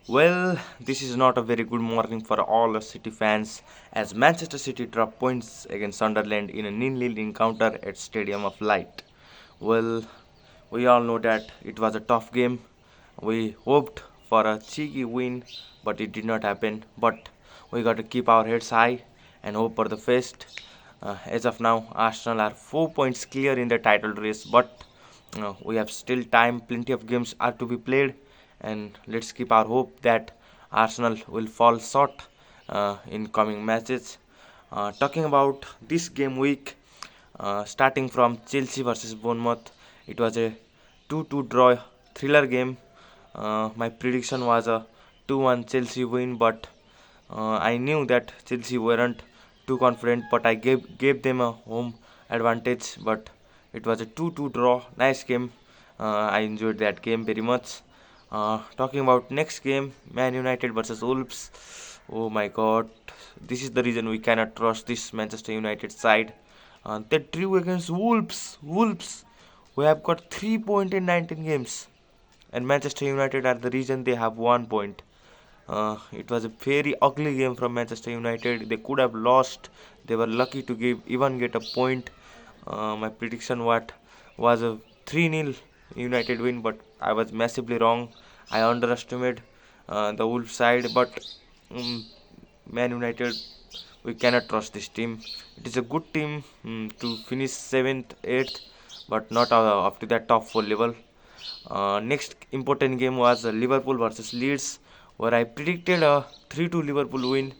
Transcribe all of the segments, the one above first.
Well, this is not a very good morning for all the City fans as Manchester City dropped points against Sunderland in a nil-nil encounter at Stadium of Light. Well, we all know that it was a tough game. We hoped for a cheeky win, but it did not happen. But we got to keep our heads high and hope for the best. As of now, Arsenal are 4 points clear in the title race, but we have still time. Plenty of games are to be played, and let's keep our hope that Arsenal will fall short in coming matches. Talking about this game week, starting from Chelsea versus Bournemouth, it was a 2-2 draw thriller game. My prediction was a 2-1 Chelsea win, but I knew that Chelsea weren't too confident, but I gave them a home advantage. But it was a 2-2 draw, nice game. I enjoyed that game very much. Talking about next game, Man United versus Wolves. Oh my God, this is the reason we cannot trust this Manchester United side. They drew against Wolves. Wolves, we have got 3 points in 19 games, and Manchester United are the reason they have 1 point. It was a very ugly game from Manchester United. They could have lost. They were lucky to even get a point. My prediction was a 3-0 United win, but I was massively wrong. I underestimated the Wolves side, but um, Man United, we cannot trust this team. It is a good team to finish seventh, eighth, but not up to that top four level. Next important game was Liverpool versus Leeds, where I predicted a 3-2 Liverpool win,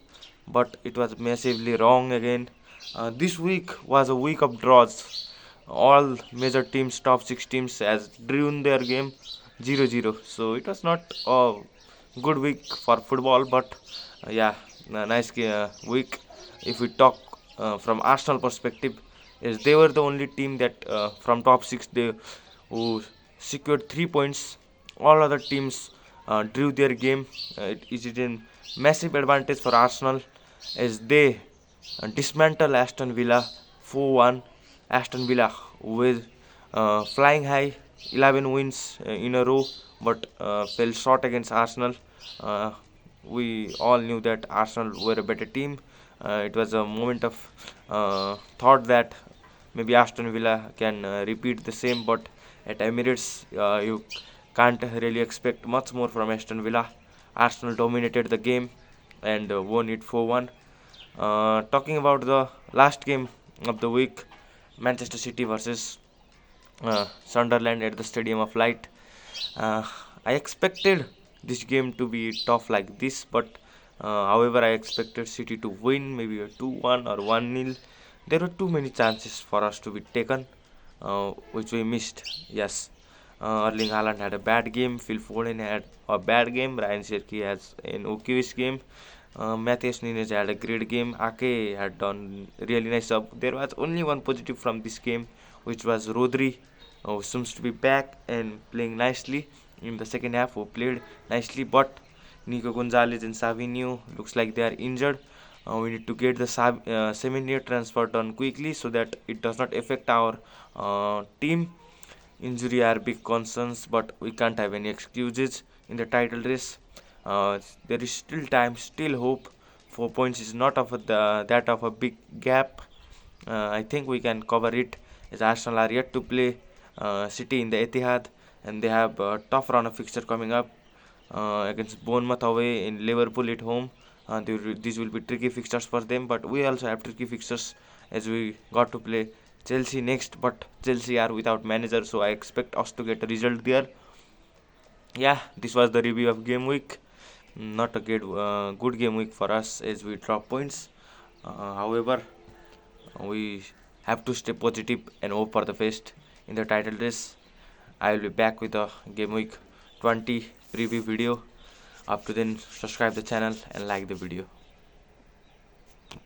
but it was massively wrong again. This week was a week of draws. All major teams, top six teams, has drawn their game 0-0. So it was not a good week for football, but yeah, a nice week. If we talk from Arsenal perspective, yes, they were the only team that from top six they who secured 3 points. All other teams drew their game. It is a massive advantage for Arsenal as they dismantle Aston Villa 4-1. Aston Villa with flying high, 11 wins in a row, but fell short against Arsenal. Uh, we all knew that Arsenal were a better team. It was a moment of thought that maybe Aston Villa can repeat the same, but at Emirates, you can't really expect much more from Aston Villa. Arsenal dominated the game and won it 4-1. Talking about the last game of the week, Manchester City versus Sunderland at the Stadium of Light. Uh, I expected this game to be tough like this, but however, I expected City to win, maybe a 2-1 or 1-0. There were too many chances for us to be taken, which we missed. Yes, Erling Haaland had a bad game. Phil Foden had a bad game. Ryan Cherki has an okayish game. Matthias Nunes had a great game. Ake had done really nice job. There was only one positive from this game, which was Rodri, who seems to be back and playing nicely in the second half. Who played nicely, but Nico Gonzalez and Savinho looks like they are injured. We need to get the 7-year transfer done quickly so that it does not affect our team. Injury are big concerns, but we can't have any excuses in the title race. There is still time, still hope. 4 points is not of that of a big gap. I think we can cover it as Arsenal are yet to play City in the Etihad, and they have a tough run of fixture coming up against Bournemouth away in Liverpool at home. These will be tricky fixtures for them, but we also have tricky fixtures as we got to play Chelsea next. But Chelsea are without manager, so I expect us to get a result there. Yeah, this was the review of game week. Not a good game week for us as we drop points. However, we have to stay positive and hope for the best in the title race. I will be back with a game week 20 preview video. Up to then, subscribe the channel and like the video.